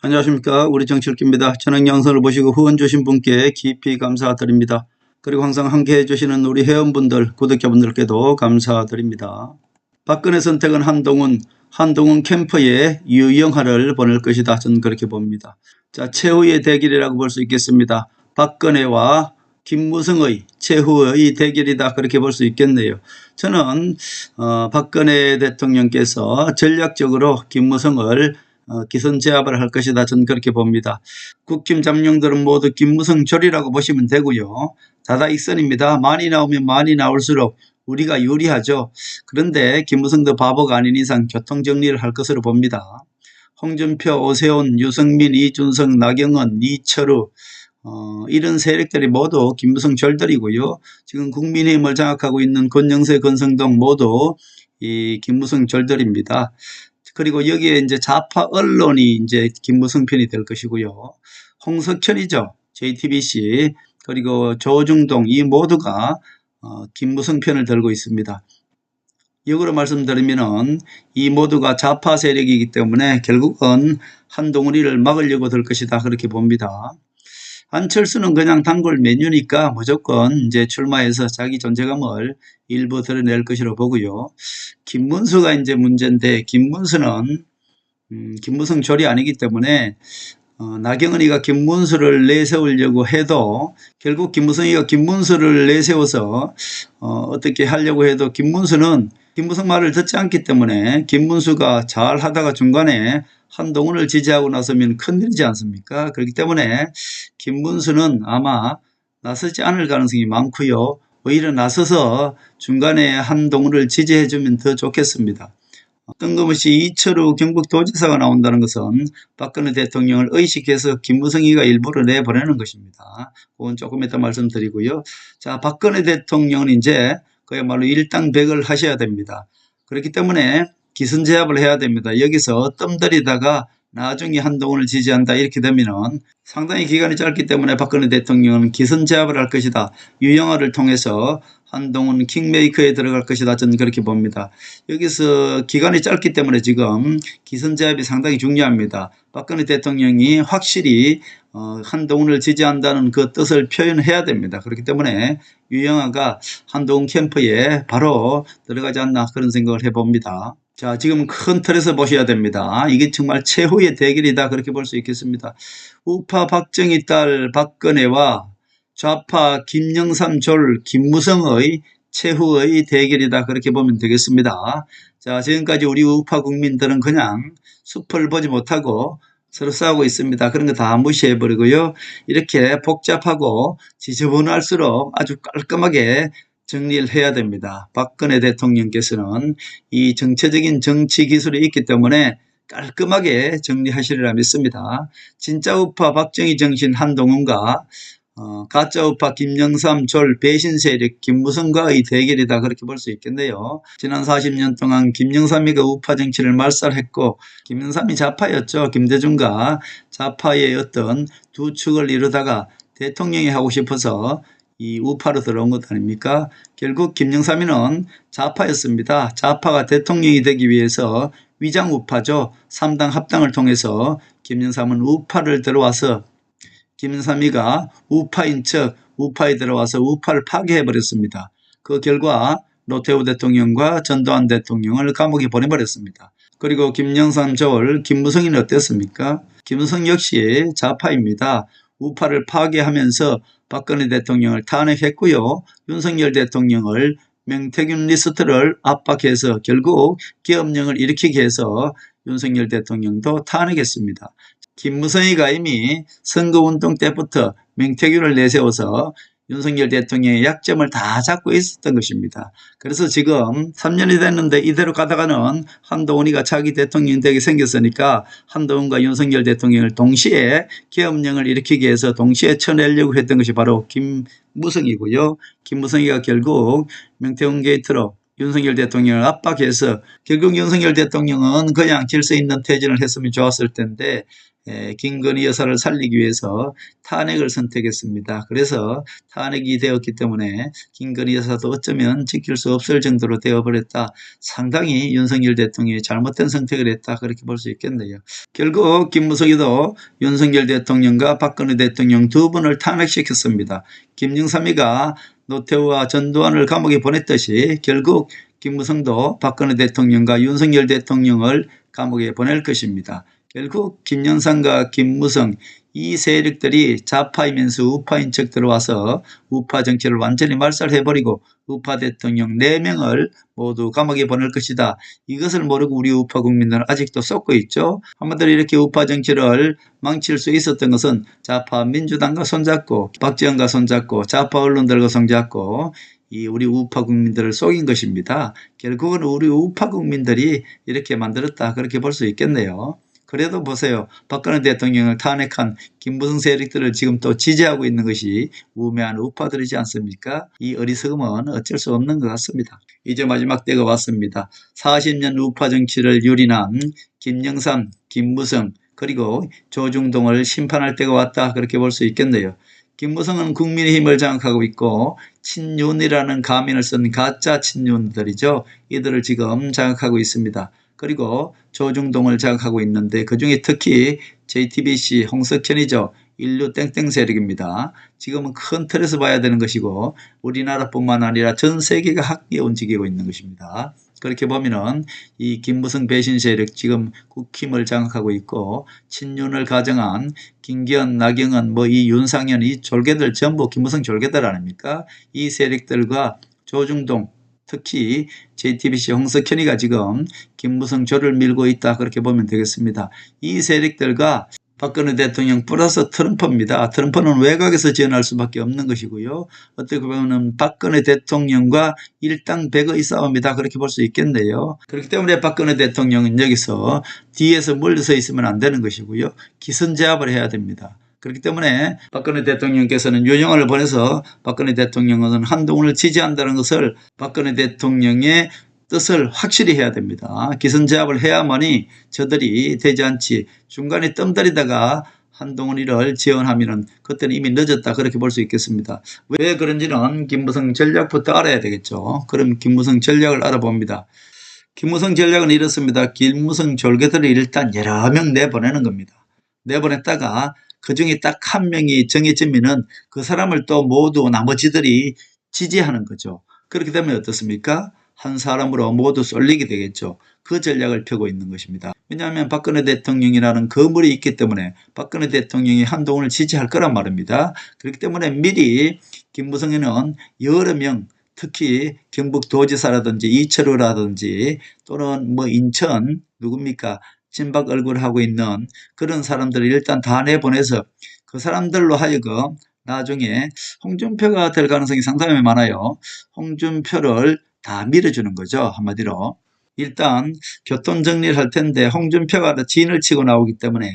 안녕하십니까. 우리 정치일기입니다. 저는 영상을 보시고 후원 주신 분께 깊이 감사드립니다. 그리고 항상 함께 해주시는 우리 회원분들, 구독자분들께도 감사드립니다. 박근혜 선택은 한동훈 캠프에 유영하를 보낼 것이다. 저는 그렇게 봅니다. 자, 최후의 대결이라고 볼 수 있겠습니다. 박근혜와 김무성의 최후의 대결이다. 그렇게 볼 수 있겠네요. 저는 박근혜 대통령께서 전략적으로 김무성을 기선 제압을 할 것이다. 저는 그렇게 봅니다. 국힘 잠룡들은 모두 김무성 조리라고 보시면 되고요. 다다익선입니다. 많이 나오면 많이 나올수록 우리가 유리하죠. 그런데 김무성도 바보가 아닌 이상 교통정리를 할 것으로 봅니다. 홍준표, 오세훈, 유승민, 이준석, 나경원, 이철우 이런 세력들이 모두 김무성 절들이고요. 지금 국민의힘을 장악하고 있는 권영세, 권성동 모두 이 김무성 절들입니다. 그리고 여기에 이제 좌파 언론이 이제 김무성 편이 될 것이고요. 홍석천이죠. JTBC 그리고 조중동 이 모두가 김무성 편을 들고 있습니다. 역으로 말씀드리면은 이 모두가 좌파 세력이기 때문에 결국은 한동훈이를 막으려고 될 것이다. 그렇게 봅니다. 안철수는 그냥 단골 메뉴니까 무조건 이제 출마해서 자기 존재감을 일부 드러낼 것이라고 보고요. 김문수가 이제 문제인데 김문수는 김무성 졸이 아니기 때문에 나경원이가 김문수를 내세우려고 해도 결국 김무성이가 김문수를 내세워서 어떻게 하려고 해도 김문수는 김무성 말을 듣지 않기 때문에 김문수가 잘 하다가 중간에 한동훈을 지지하고 나서면 큰일이지 않습니까? 그렇기 때문에 김문수는 아마 나서지 않을 가능성이 많고요. 오히려 나서서 중간에 한동훈을 지지해주면 더 좋겠습니다. 뜬금없이 이철우 경북도지사가 나온다는 것은 박근혜 대통령을 의식해서 김무성이가 일부러 내보내는 것입니다. 그건 조금 이따 말씀드리고요. 자, 박근혜 대통령은 이제 그야말로 일당백을 하셔야 됩니다. 그렇기 때문에 기선제압을 해야 됩니다. 여기서 뜸들이다가 나중에 한동훈을 지지한다 이렇게 되면은 상당히 기간이 짧기 때문에 박근혜 대통령은 기선제압을 할 것이다. 유영아를 통해서 한동훈 킹메이커에 들어갈 것이다. 저는 그렇게 봅니다. 여기서 기간이 짧기 때문에 지금 기선제압이 상당히 중요합니다. 박근혜 대통령이 확실히 한동훈을 지지한다는 그 뜻을 표현해야 됩니다. 그렇기 때문에 유영아가 한동훈 캠프에 바로 들어가지 않나 그런 생각을 해봅니다. 자, 지금 큰 틀에서 보셔야 됩니다. 이게 정말 최후의 대결이다 그렇게 볼 수 있겠습니다. 우파 박정희 딸 박근혜와 좌파 김영삼 졸 김무성의 최후의 대결이다 그렇게 보면 되겠습니다. 자, 지금까지 우리 우파 국민들은 그냥 숲을 보지 못하고 서로 싸우고 있습니다. 그런 거 다 무시해버리고요. 이렇게 복잡하고 지저분할수록 아주 깔끔하게 정리를 해야 됩니다. 박근혜 대통령께서는 이 정체적인 정치 기술이 있기 때문에 깔끔하게 정리하시리라 믿습니다. 진짜 우파 박정희 정신 한동훈과 가짜 우파 김영삼 졸 배신 세력 김무성과의 대결이다 그렇게 볼 수 있겠네요. 지난 40년 동안 김영삼이가 우파 정치를 말살했고 김영삼이 좌파였죠. 김대중과 좌파의 어떤 두 축을 이루다가 대통령이 하고 싶어서 이 우파로 들어온 것 아닙니까? 결국 김영삼이는 좌파였습니다. 좌파가 대통령이 되기 위해서 위장 우파죠. 3당 합당을 통해서 김영삼은 우파를 들어와서 김영삼이가 우파인 척 우파에 들어와서 우파를 파괴해버렸습니다. 그 결과 노태우 대통령과 전두환 대통령을 감옥에 보내버렸습니다. 그리고 김영삼 졸 김무성이는 어땠습니까? 김무성 역시 좌파입니다. 우파를 파괴하면서 박근혜 대통령을 탄핵했고요. 윤석열 대통령을 명태균 리스트를 압박해서 결국 계엄령을 일으키게 해서 윤석열 대통령도 탄핵했습니다. 김무성이가 이미 선거운동 때부터 명태균을 내세워서 윤석열 대통령의 약점을 다 잡고 있었던 것입니다. 그래서 지금 3년이 됐는데 이대로 가다가는 한동훈이가 차기 대통령 되게 생겼으니까 한동훈과 윤석열 대통령을 동시에 계엄령을 일으키기 위해서 동시에 쳐내려고 했던 것이 바로 김무성이고요. 김무성이가 결국 명태균 게이트로 윤석열 대통령을 압박해서 결국 윤석열 대통령은 그냥 질서 있는 퇴진을 했으면 좋았을 텐데 김건희 여사를 살리기 위해서 탄핵을 선택했습니다. 그래서 탄핵이 되었기 때문에 김건희 여사도 어쩌면 지킬 수 없을 정도로 되어버렸다. 상당히 윤석열 대통령이 잘못된 선택을 했다. 그렇게 볼 수 있겠네요. 결국 김무성이도 윤석열 대통령과 박근혜 대통령 두 분을 탄핵시켰습니다. 김영삼이가 노태우와 전두환을 감옥에 보냈듯이 결국 김무성도 박근혜 대통령과 윤석열 대통령을 감옥에 보낼 것입니다. 결국 김영삼과 김무성 이 세력들이 좌파이면서 우파인 척 들어와서 우파 정치를 완전히 말살해버리고 우파 대통령 4명을 모두 감옥에 보낼 것이다. 이것을 모르고 우리 우파 국민들은 아직도 쏟고 있죠. 한마디로 이렇게 우파 정치를 망칠 수 있었던 것은 좌파 민주당과 손잡고 박지원과 손잡고 좌파 언론들과 손잡고 이 우리 우파 국민들을 속인 것입니다. 결국은 우리 우파 국민들이 이렇게 만들었다. 그렇게 볼 수 있겠네요. 그래도 보세요. 박근혜 대통령을 탄핵한 김무성 세력들을 지금 또 지지하고 있는 것이 우매한 우파들이지 않습니까? 이 어리석음은 어쩔 수 없는 것 같습니다. 이제 마지막 때가 왔습니다. 40년 우파 정치를 유린한 김영삼, 김무성 그리고 조중동을 심판할 때가 왔다. 그렇게 볼 수 있겠네요. 김무성은 국민의힘을 장악하고 있고 친윤이라는 가면을 쓴 가짜 친윤들이죠. 이들을 지금 장악하고 있습니다. 그리고 조중동을 장악하고 있는데 그중에 특히 JTBC 홍석현이죠. 인류 땡땡 세력입니다. 지금은 큰 틀에서 봐야 되는 것이고 우리나라뿐만 아니라 전 세계가 함께 움직이고 있는 것입니다. 그렇게 보면은 이 김무성 배신 세력 지금 국힘을 장악하고 있고 친윤을 가정한 김기현, 나경원, 이 윤상현 이 졸개들 전부 김무성 졸개들 아닙니까? 이 세력들과 조중동 특히 JTBC 홍석현이가 지금 김무성 조를 밀고 있다. 그렇게 보면 되겠습니다. 이 세력들과 박근혜 대통령 플러스 트럼프입니다. 트럼프는 외곽에서 지원할 수밖에 없는 것이고요. 어떻게 보면 박근혜 대통령과 일당백의 싸움이다. 그렇게 볼 수 있겠네요. 그렇기 때문에 박근혜 대통령은 여기서 뒤에서 멀리서 있으면 안 되는 것이고요. 기선제압을 해야 됩니다. 그렇기 때문에 박근혜 대통령께서는 요령을 보내서 박근혜 대통령은 한동훈을 지지한다는 것을 박근혜 대통령의 뜻을 확실히 해야 됩니다. 기선제압을 해야만이 저들이 되지 않지 중간에 뜸들이다가 한동훈이를 지원하면 그때는 이미 늦었다. 그렇게 볼 수 있겠습니다. 왜 그런지는 김무성 전략부터 알아야 되겠죠. 그럼 김무성 전략을 알아봅니다. 김무성 전략은 이렇습니다. 김무성 졸개들을 일단 여러 명 내보내는 겁니다. 내보냈다가 그중에 딱 한 명이 정해지면은 그 사람을 또 모두 나머지들이 지지하는 거죠. 그렇게 되면 어떻습니까? 한 사람으로 모두 쏠리게 되겠죠. 그 전략을 펴고 있는 것입니다. 왜냐하면 박근혜 대통령이라는 거물이 있기 때문에 박근혜 대통령이 한동훈을 지지할 거란 말입니다. 그렇기 때문에 미리 김무성에는 여러 명 특히 경북도지사라든지 이철우라든지 또는 인천 누굽니까? 친박 얼굴하고 있는 그런 사람들을 일단 다 내보내서 그 사람들로 하여금 나중에 홍준표가 될 가능성이 상당히 많아요. 홍준표를 다 밀어주는 거죠. 한마디로. 일단 교통정리를 할 텐데 홍준표가 진을 치고 나오기 때문에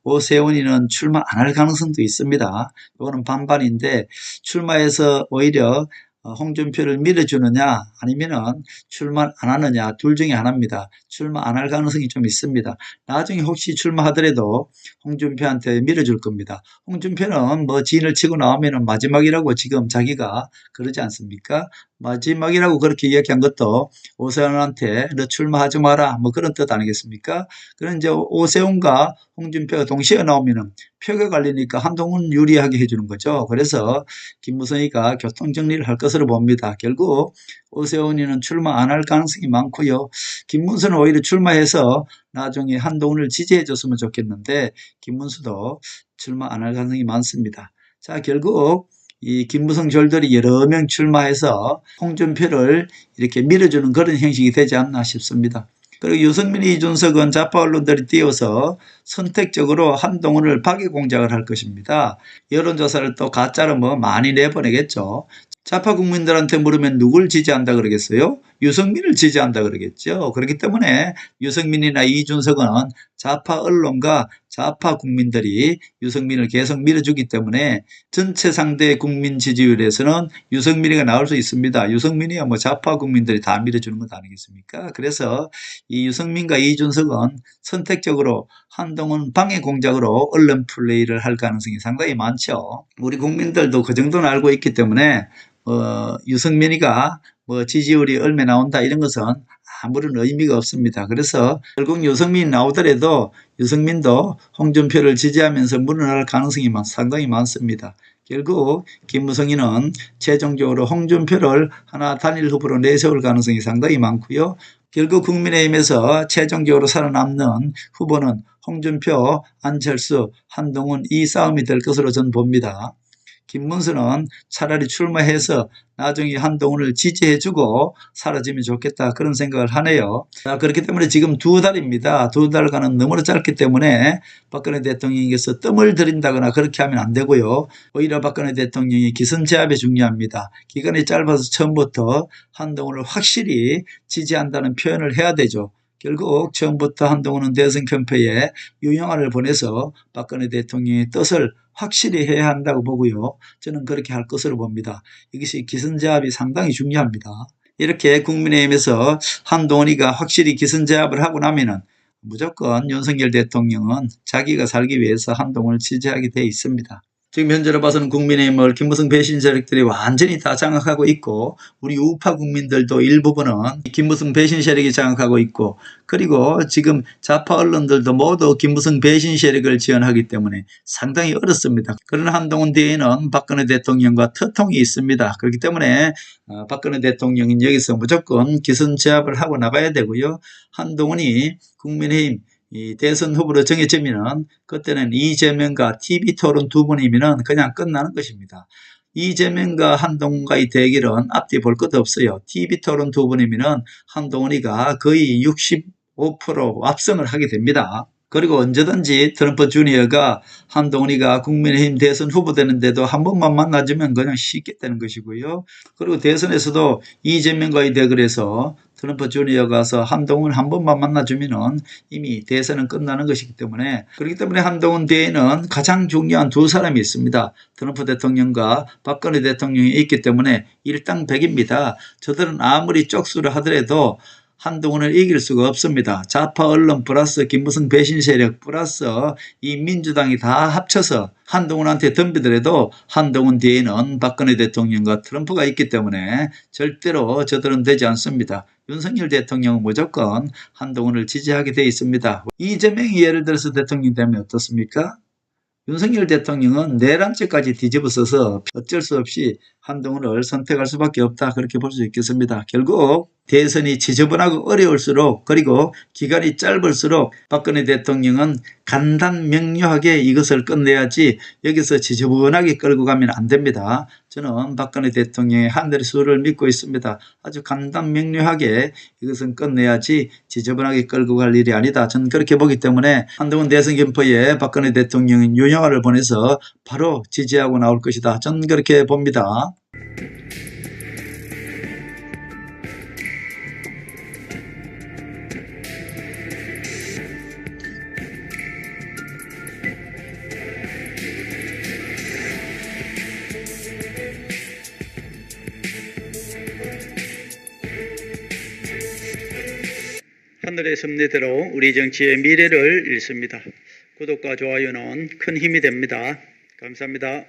오세훈이는 출마 안 할 가능성도 있습니다. 이거는 반반인데 출마해서 오히려 홍준표를 밀어주느냐 아니면은 출마 안 하느냐 둘 중에 하나입니다. 출마 안 할 가능성이 좀 있습니다. 나중에 혹시 출마하더라도 홍준표한테 밀어줄 겁니다. 홍준표는 진을 치고 나오면은 마지막이라고 지금 자기가 그러지 않습니까? 마지막이라고 그렇게 이야기한 것도 오세훈한테 너 출마하지 마라 그런 뜻 아니겠습니까? 그런 이제 오세훈과 홍준표가 동시에 나오면은 표가 갈리니까 한동훈 유리하게 해주는 거죠. 그래서 김무성이가 교통정리를 할 것으로 봅니다. 결국 오세훈이는 출마 안 할 가능성이 많고요. 김문수는 오히려 출마해서 나중에 한동훈을 지지해 줬으면 좋겠는데 김문수도 출마 안 할 가능성이 많습니다. 자, 결국 이 김무성 졸들이 여러 명 출마해서 홍준표를 이렇게 밀어주는 그런 형식이 되지 않나 싶습니다. 그리고 유승민, 이준석은 좌파 언론들이 띄워서 선택적으로 한동훈을 파괴 공작을 할 것입니다. 여론조사를 또 가짜로 많이 내보내겠죠. 좌파 국민들한테 물으면 누굴 지지한다 그러겠어요? 유승민을 지지한다 그러겠죠. 그렇기 때문에 유승민이나 이준석은 좌파 언론과 좌파 국민들이 유승민을 계속 밀어주기 때문에 전체 상대 국민 지지율에서는 유승민이가 나올 수 있습니다. 유승민이야 뭐 좌파 국민들이 다 밀어주는 것 아니겠습니까? 그래서 이 유승민과 이준석은 선택적으로 한동훈 방해 공작으로 언론 플레이를 할 가능성이 상당히 많죠. 우리 국민들도 그 정도는 알고 있기 때문에 유승민이가 뭐 지지율이 얼마 나온다 이런 것은 아무런 의미가 없습니다. 그래서 결국 유승민이 나오더라도 유승민도 홍준표를 지지하면서 물러날 가능성이 상당히 많습니다. 결국 김무성이는 최종적으로 홍준표를 하나 단일 후보로 내세울 가능성이 상당히 많고요. 결국 국민의힘에서 최종적으로 살아남는 후보는 홍준표, 안철수, 한동훈 이 싸움이 될 것으로 저는 봅니다. 김문수는 차라리 출마해서 나중에 한동훈을 지지해주고 사라지면 좋겠다 그런 생각을 하네요. 그렇기 때문에 지금 2달입니다. 2달간은 너무나 짧기 때문에 박근혜 대통령께서 뜸을 들인다거나 그렇게 하면 안 되고요. 오히려 박근혜 대통령이 기선제압이 중요합니다. 기간이 짧아서 처음부터 한동훈을 확실히 지지한다는 표현을 해야 되죠. 결국 처음부터 한동훈은 대선 캠페인에 유영아를 보내서 박근혜 대통령의 뜻을 확실히 해야 한다고 보고요. 저는 그렇게 할 것으로 봅니다. 이것이 기선제압이 상당히 중요합니다. 이렇게 국민의힘에서 한동훈이가 확실히 기선제압을 하고 나면은 무조건 윤석열 대통령은 자기가 살기 위해서 한동훈을 지지하게 돼 있습니다. 지금 현재로 봐서는 국민의힘을 김무성 배신 세력들이 완전히 다 장악하고 있고 우리 우파 국민들도 일부분은 김무성 배신 세력이 장악하고 있고 그리고 지금 좌파 언론들도 모두 김무성 배신 세력을 지원하기 때문에 상당히 어렵습니다. 그러나 한동훈 뒤에는 박근혜 대통령과 터통이 있습니다. 그렇기 때문에 박근혜 대통령은 여기서 무조건 기선제압을 하고 나가야 되고요. 한동훈이 국민의힘 이 대선 후보로 정해지면은 그때는 이재명과 TV토론 두 분이면은 그냥 끝나는 것입니다. 이재명과 한동훈과의 대결은 앞뒤 볼 것도 없어요. TV토론 두 분이면은 한동훈이가 거의 65% 압승을 하게 됩니다. 그리고 언제든지 트럼프 주니어가 한동훈이가 국민의힘 대선 후보 되는데도 한 번만 만나주면 그냥 쉽게 되는 것이고요. 그리고 대선에서도 이재명과의 대결에서 트럼프 주니어가 가서 한동훈 한 번만 만나주면은 이미 대선은 끝나는 것이기 때문에 그렇기 때문에 한동훈 뒤에는 가장 중요한 두 사람이 있습니다. 트럼프 대통령과 박근혜 대통령이 있기 때문에 일당백입니다. 저들은 아무리 쪽수를 하더라도 한동훈을 이길 수가 없습니다. 좌파 언론 플러스 김무성 배신 세력 플러스 이 민주당이 다 합쳐서 한동훈한테 덤비더라도 한동훈 뒤에는 박근혜 대통령과 트럼프가 있기 때문에 절대로 저들은 되지 않습니다. 윤석열 대통령은 무조건 한동훈을 지지하게 돼 있습니다. 이재명이 예를 들어서 대통령 되면 어떻습니까? 윤석열 대통령은 내란죄까지 뒤집어서서 어쩔 수 없이 한동훈을 선택할 수밖에 없다 그렇게 볼 수 있겠습니다. 결국 대선이 지저분하고 어려울수록 그리고 기간이 짧을수록 박근혜 대통령은 간단명료하게 이것을 끝내야지 여기서 지저분하게 끌고 가면 안 됩니다. 저는 박근혜 대통령의 한대의 수를 믿고 있습니다. 아주 간단명료하게 이것은 끝내야지 지저분하게 끌고 갈 일이 아니다. 저는 그렇게 보기 때문에 한동훈 대선 캠프에 박근혜 대통령은 유영아를 보내서 바로 지지하고 나올 것이다. 저는 그렇게 봅니다. 하늘의 섭리대로 우리 정치의 미래를 읽습니다. 구독과 좋아요는 큰 힘이 됩니다. 감사합니다.